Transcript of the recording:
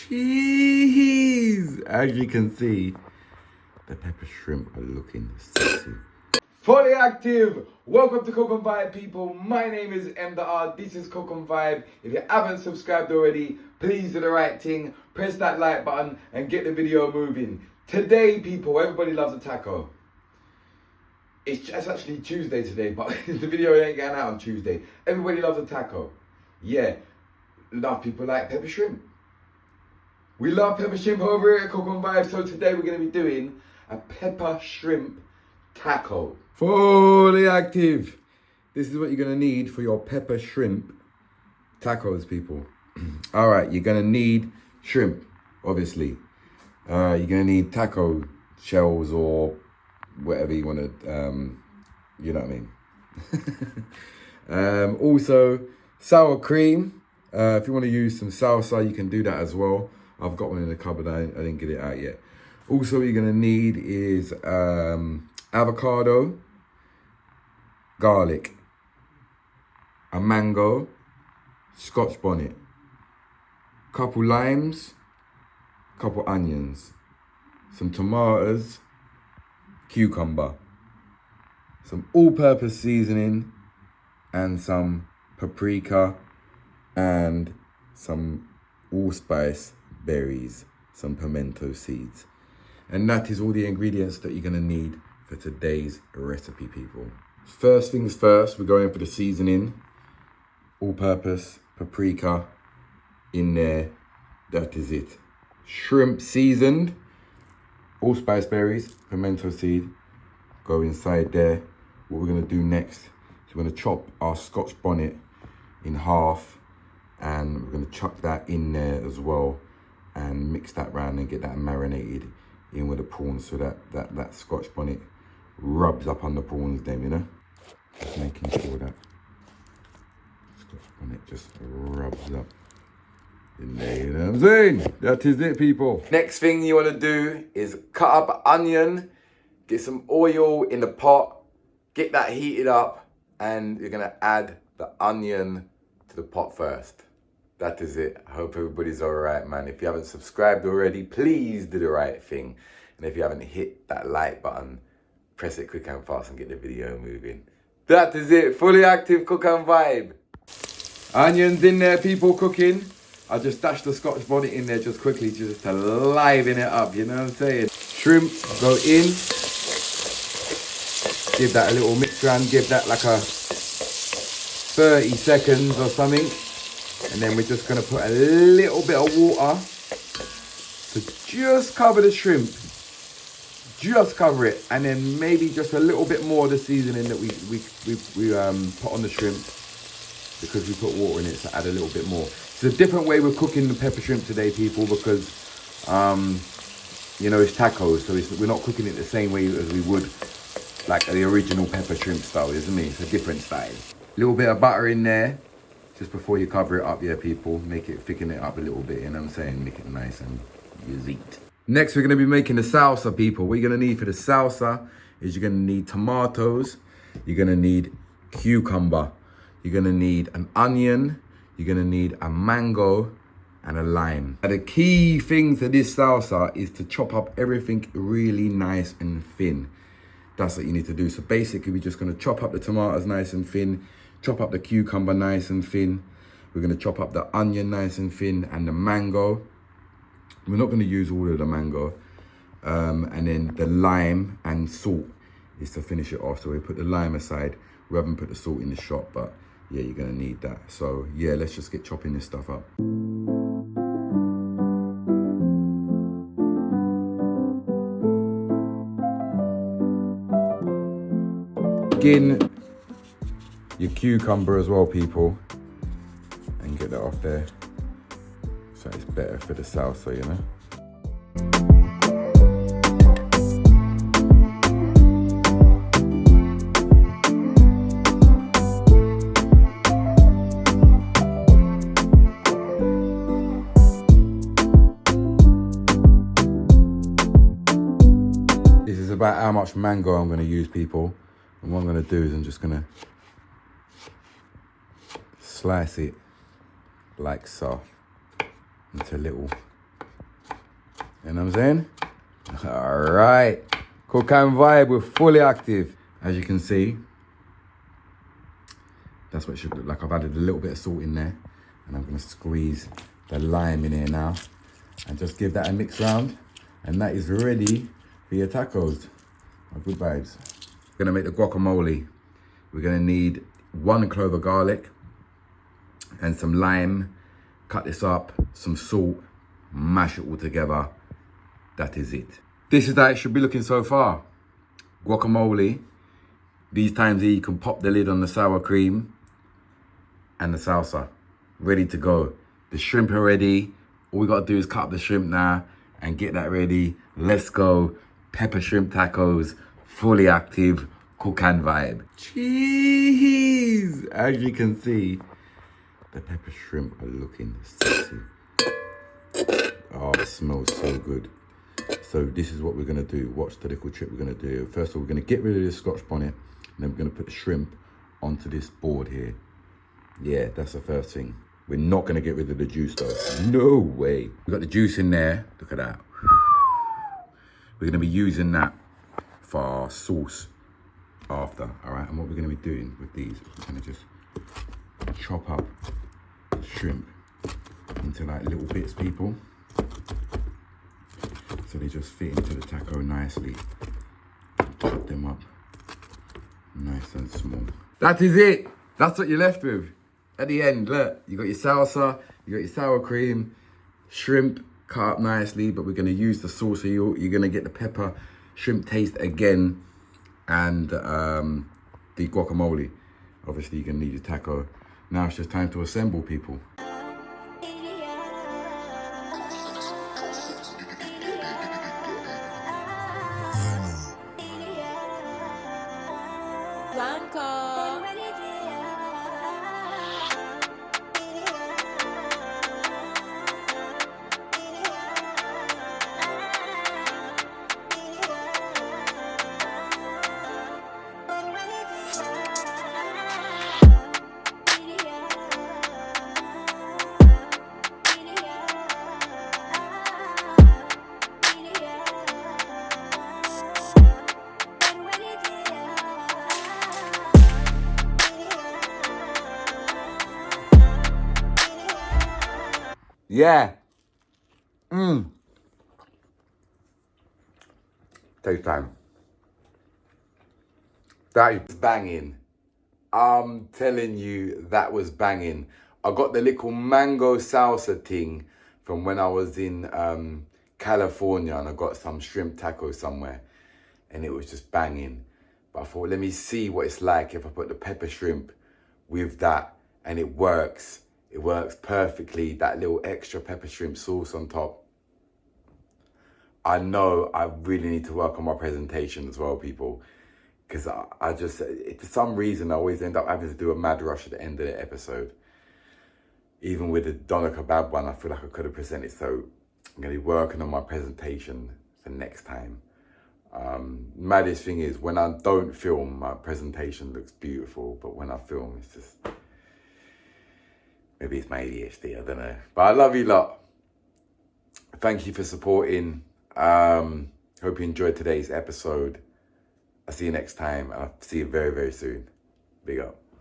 cheese. As you can see, the pepper shrimp are looking sexy. Fully active. Welcome to Cook and Vibe, people. My name is M.R. This is Cook and Vibe. If you haven't subscribed already, please do the right thing. Press that like button and get the video moving. Today, people, everybody loves a taco. It's actually Tuesday today, but the video ain't getting out on Tuesday. Everybody loves a taco. Yeah, a lot of people like pepper shrimp. We love pepper shrimp over here at Cook and Vibe, so today we're going to be doing a pepper shrimp taco. Fully active. This is what you're going to need for your pepper shrimp tacos, people. All right, you're going to need shrimp, obviously. You're going to need taco shells or whatever you want to, you know what I mean. Also, sour cream. If you want to use some salsa, you can do that as well. I've got one in the cupboard. I didn't get it out yet. Also, what you're going to need is avocado, garlic, a mango, scotch bonnet, couple limes, couple onions, some tomatoes, cucumber, some all-purpose seasoning, and some paprika, and some allspice berries, some pimento seeds. And that is all the ingredients that you're gonna need for today's recipe, people. First things first, we're going for the seasoning. All-purpose paprika in there, that is it. Shrimp seasoned, allspice berries, pimento seed, go inside there. What we're gonna do next is we're gonna chop our scotch bonnet in half, and we're gonna chuck that in there as well and mix that round and get that marinated in with the prawns so that scotch bonnet rubs up on the prawns then, you know? Just making sure that scotch bonnet just rubs up in there, you know what I'm saying? That is it, people. Next thing you wanna do is cut up an onion, get some oil in the pot, get that heated up, and you're gonna add the onion to the pot first. That is it. I hope everybody's all right, man. If you haven't subscribed already, please do the right thing. And if you haven't hit that like button, press it quick and fast and get the video moving. That is it. Fully active Cook and Vibe. Onions in there, people, cooking. I just dashed the scotch bonnet in there just quickly just to liven it up, you know what I'm saying? Shrimp go in. Give that a little mix around, give that like a 30 seconds or something. And then we're just gonna put a little bit of water to just cover the shrimp. Just cover it. And then maybe just a little bit more of the seasoning that we put on the shrimp, because we put water in it, so add a little bit more. It's a different way we're cooking the pepper shrimp today, people, because you know, it's tacos, so we're not cooking it the same way as we would like the original pepper shrimp style, isn't it? It's a different style. A little bit of butter in there just before you cover it up, yeah, people. Make it, thicken it up a little bit, you know what I'm saying? Make it nice and easy. Next, we're gonna be making the salsa, people. What you're gonna need for the salsa is you're gonna need tomatoes, you're gonna need cucumber, you're gonna need an onion, you're gonna need a mango, and a lime. And the key thing to this salsa is to chop up everything really nice and thin. That's what you need to do. So basically, we're just gonna chop up the tomatoes nice and thin, chop up the cucumber nice and thin. We're gonna chop up the onion nice and thin, and the mango. We're not gonna use all of the mango. And then the lime and salt is to finish it off. So we put the lime aside. We haven't put the salt in the shop, but yeah, you're gonna need that. So yeah, let's just get chopping this stuff up. Begin your cucumber as well, people, and get that off there, so it's better for the salsa, you know. This is about how much mango I'm going to use, people. And what I'm going to do is I'm just going to slice it like so into little You know what I'm saying? All right. Cook and vibe, we're fully active. As you can see, that's what it should look like. I've added a little bit of salt in there, and I'm gonna squeeze the lime in here now and just give that a mix round. And that is ready for your tacos. My good vibes. We're gonna make the guacamole. We're gonna need 1 clove of garlic and some lime. Cut this up, some salt, mash it all together. That is it. This is how it should be looking so far. Guacamole. These times here you can pop the lid on the sour cream and the salsa. Ready to go. The shrimp are ready. All we gotta do is cut up the shrimp now and get that ready. Let's go. Pepper shrimp tacos, fully active, cook and vibe. Cheese! As you can see, the pepper shrimp are looking sexy. Oh, it smells so good. So this is what we're gonna do. Watch the little trick we're gonna do. First of all, we're gonna get rid of this Scotch bonnet, and then we're gonna put the shrimp onto this board here. Yeah, that's the first thing. We're not gonna get rid of the juice though. No way. We got the juice in there. Look at that. We're gonna be using that for our sauce after, all right? And what we're gonna be doing with these, we're gonna just chop up the shrimp into like little bits, people. So they just fit into the taco nicely. Chop them up nice and small. That is it. That's what you're left with. At the end, look, you got your salsa, you got your sour cream, shrimp cut up nicely, but we're gonna use the sauce, so you're gonna get the pepper, shrimp taste again, and the guacamole. Obviously, you're gonna need your taco. Now it's just time to assemble, people. Yeah. Take time. That is banging. I'm telling you, that was banging. I got the little mango salsa thing from when I was in California, and I got some shrimp tacos somewhere, and it was just banging. But I thought, let me see what it's like if I put the pepper shrimp with that, and it works. It works perfectly, that little extra pepper shrimp sauce on top. I know I really need to work on my presentation as well, people, because I just, for some reason, I always end up having to do a mad rush at the end of the episode. Even with the doner kebab one, I feel like I could have presented, so I'm going to be working on my presentation for next time. Maddest thing is, when I don't film, my presentation looks beautiful, but when I film, it's just, maybe it's my ADHD, I don't know. But I love you lot. Thank you for supporting. Hope you enjoyed today's episode. I'll see you next time, and I'll see you very, very soon. Big up.